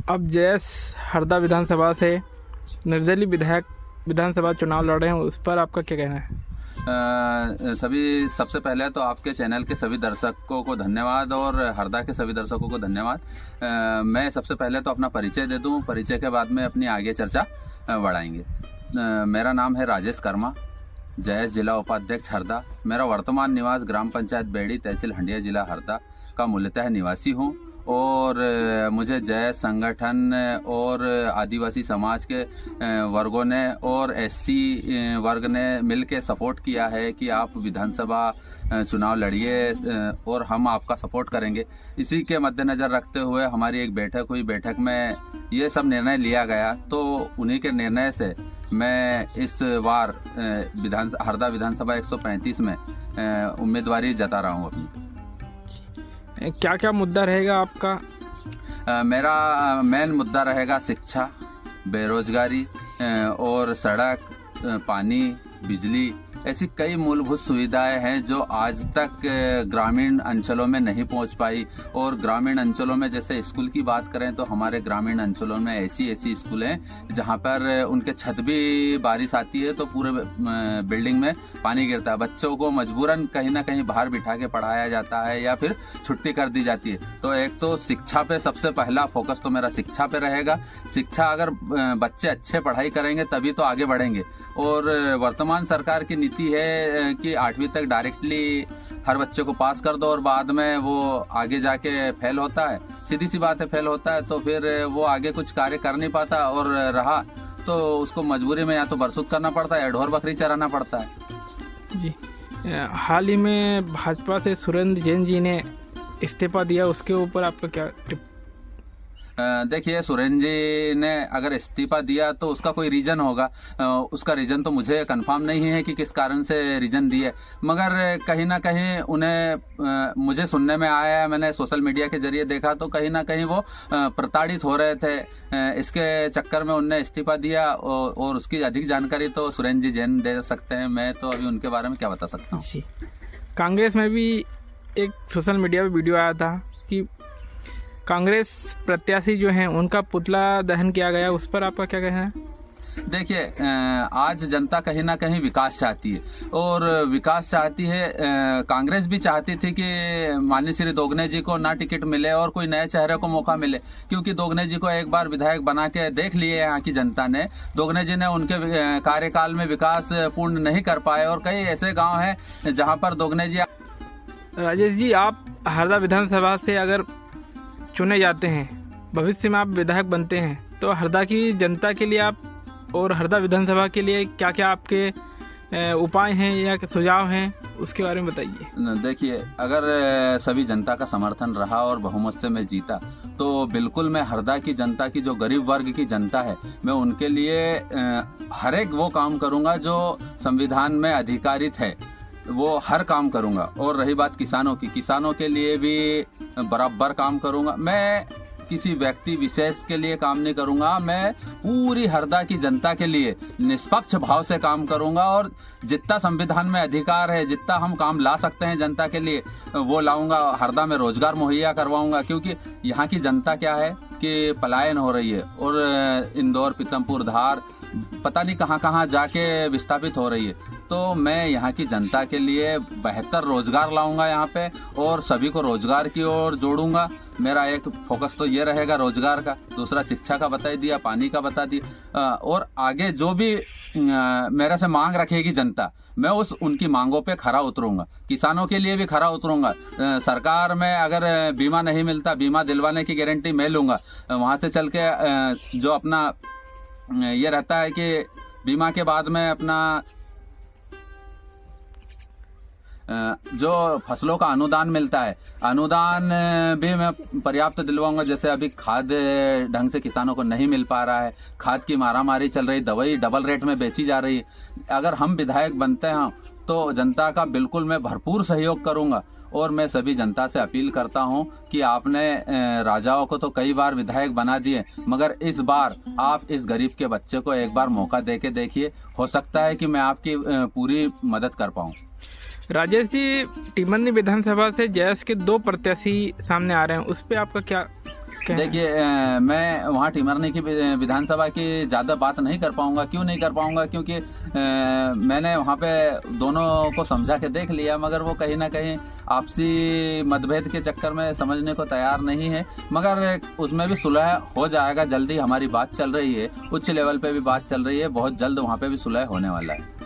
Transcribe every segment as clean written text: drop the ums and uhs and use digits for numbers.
अब जयेश हरदा विधानसभा से निर्दलीय विधायक विधानसभा चुनाव लड़ रहे हैं, उस पर आपका क्या कहना है? सबसे पहले तो आपके चैनल के सभी दर्शकों को धन्यवाद और हरदा के सभी दर्शकों को धन्यवाद। मैं सबसे पहले तो अपना परिचय दे दूं, परिचय के बाद में अपनी आगे चर्चा बढ़ाएंगे। मेरा नाम है राजेश कर्मा, जयेश जिला उपाध्यक्ष हरदा। मेरा वर्तमान निवास ग्राम पंचायत बेड़ी, तहसील हंडिया, जिला हरदा का मूलतः निवासी हूँ और मुझे जयेश संगठन और आदिवासी समाज के वर्गों ने और एससी वर्ग ने मिलकर सपोर्ट किया है कि आप विधानसभा चुनाव लड़िए और हम आपका सपोर्ट करेंगे। इसी के मद्देनज़र रखते हुए हमारी एक बैठक हुई। बैठक में ये सब निर्णय लिया गया, तो उन्हीं के निर्णय से मैं इस बार हरदा विधानसभा 135 में उम्मीदवारी जता रहा हूँ अपनी। क्या क्या मुद्दा रहेगा आपका? मेरा मेन मुद्दा रहेगा शिक्षा, बेरोजगारी और सड़क, पानी, बिजली, ऐसी कई मूलभूत सुविधाएं हैं जो आज तक ग्रामीण अंचलों में नहीं पहुंच पाई। और ग्रामीण अंचलों में जैसे स्कूल की बात करें तो हमारे ग्रामीण अंचलों में ऐसी स्कूल हैं जहां पर उनके छत भी बारिश आती है तो पूरे बिल्डिंग में पानी गिरता है। बच्चों को मजबूरन कहीं ना कहीं बाहर बिठा के पढ़ाया जाता है या फिर छुट्टी कर दी जाती है। तो एक तो शिक्षा पे सबसे पहला फोकस तो मेरा शिक्षा पे रहेगा। शिक्षा अगर बच्चे अच्छे पढ़ाई करेंगे तभी तो आगे बढ़ेंगे। और वर्तमान सरकार की नीति है कि 8वीं तक डायरेक्टली हर बच्चे को पास कर दो और बाद में वो आगे जाके फेल होता है। सीधी सी बात है, फेल होता है तो फिर वो आगे कुछ कार्य कर नहीं पाता और रहा तो उसको मजबूरी में या तो बरसुत करना पड़ता है या ढोर बकरी चराना पड़ता है। जी, हाल ही में भाजपा से सुरेंद्र जैन जी ने इस्तीफा दिया, उसके ऊपर आपका क्या टिप्पणी? देखिए, सुरेंद्र जी ने अगर इस्तीफा दिया तो उसका कोई रीजन होगा। उसका रीजन तो मुझे कंफर्म नहीं है कि किस कारण से रीजन दिए, मगर कहीं ना कहीं उन्हें मुझे सुनने में आया है, मैंने सोशल मीडिया के जरिए देखा तो कहीं ना कहीं वो प्रताड़ित हो रहे थे। इसके चक्कर में उनने इस्तीफा दिया और उसकी अधिक जानकारी तो सुरेंद्र जी जैन दे सकते हैं। मैं तो अभी उनके बारे में क्या बता सकता हूँ। कांग्रेस में भी एक सोशल मीडिया पे वीडियो आया था कि कांग्रेस प्रत्याशी जो हैं उनका पुतला दहन किया गया, उस पर आपका क्या कहना है? देखिए, आज जनता कहीं ना कहीं विकास चाहती है और विकास चाहती है। कांग्रेस भी चाहती थी कि माननीय श्री दोगने जी को ना टिकट मिले और कोई नए चेहरे को मौका मिले, क्योंकि दोगने जी को एक बार विधायक बना के देख लिए यहाँ की जनता ने। दोगने जी ने उनके कार्यकाल में विकास पूर्ण नहीं कर पाए और कई ऐसे गाँव हैं जहाँ पर दोगने जी। राजेश जी, आप हरदा विधानसभा से अगर चुने जाते हैं, भविष्य में आप विधायक बनते हैं, तो हरदा की जनता के लिए आप और हरदा विधानसभा के लिए क्या क्या आपके उपाय हैं या सुझाव हैं, उसके बारे में बताइए। देखिए, अगर सभी जनता का समर्थन रहा और बहुमत से मैं जीता तो बिल्कुल मैं हरदा की जनता की, जो गरीब वर्ग की जनता है, मैं उनके लिए हर एक वो काम करूंगा जो संविधान में अधिकारित है, वो हर काम करूंगा। और रही बात किसानों की, किसानों के लिए भी बराबर काम करूंगा। मैं किसी व्यक्ति विशेष के लिए काम नहीं करूंगा, मैं पूरी हरदा की जनता के लिए निष्पक्ष भाव से काम करूंगा और जितना संविधान में अधिकार है, जितना हम काम ला सकते हैं जनता के लिए वो लाऊंगा। हरदा में रोजगार मुहैया करवाऊंगा, क्योंकि यहाँ की जनता क्या है कि पलायन हो रही है और इंदौर, पीतमपुर, धार पता नहीं कहाँ कहाँ जाके विस्थापित हो रही है। तो मैं यहाँ की जनता के लिए बेहतर रोजगार लाऊंगा यहाँ पे और सभी को रोजगार की ओर जोड़ूंगा। मेरा एक फोकस तो ये रहेगा रोजगार का, दूसरा शिक्षा का बता दिया, पानी का बता दिया, और आगे जो भी मेरे से मांग रखेगी जनता, मैं उनकी मांगों पे खरा उतरूंगा। किसानों के लिए भी खरा उतरूंगा। सरकार में अगर बीमा नहीं मिलता, बीमा दिलवाने की गारंटी मैं लूंगा। वहाँ से चल के जो अपना ये रहता है कि बीमा के बाद में अपना जो फसलों का अनुदान मिलता है, अनुदान भी मैं पर्याप्त दिलवाऊंगा। जैसे अभी खाद ढंग से किसानों को नहीं मिल पा रहा है, खाद की मारामारी चल रही, दवाई डबल रेट में बेची जा रही है। अगर हम विधायक बनते हैं तो जनता का बिल्कुल मैं भरपूर सहयोग करूंगा। और मैं सभी जनता से अपील करता हूं कि आपने राजाओं को तो कई बार विधायक बना दिए, मगर इस बार आप इस गरीब के बच्चे को एक बार मौका देके देखिए, हो सकता है कि मैं आपकी पूरी मदद कर पाऊं। राजेश जी, टिमरनी विधानसभा से जयेश के 2 प्रत्याशी सामने आ रहे हैं, उस पर आपका क्या कहना है? देखिए मैं वहाँ टिमरनी की विधानसभा की ज़्यादा बात नहीं कर पाऊंगा। क्यों नहीं कर पाऊंगा? क्योंकि मैंने वहाँ पे दोनों को समझा के देख लिया, मगर वो कहीं ना कहीं आपसी मतभेद के चक्कर में समझने को तैयार नहीं है। मगर उसमें भी सुलह हो जाएगा जल्दी। हमारी बात चल रही है, उच्च लेवल पे भी बात चल रही है, बहुत जल्द वहाँ पे भी सुलह होने वाला है।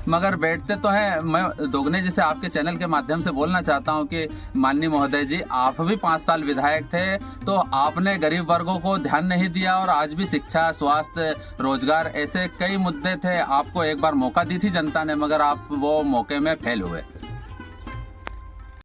मगर बैठते तो हैं। मैं दोगने जी से आपके चैनल के माध्यम से बोलना चाहता हूं कि माननीय महोदय जी, आप भी 5 साल विधायक थे, तो आपने गरीब वर्गों को ध्यान नहीं दिया और आज भी शिक्षा, स्वास्थ्य, रोजगार ऐसे कई मुद्दे थे। आपको एक बार मौका दी थी जनता ने, मगर आप वो मौके में फेल हुए।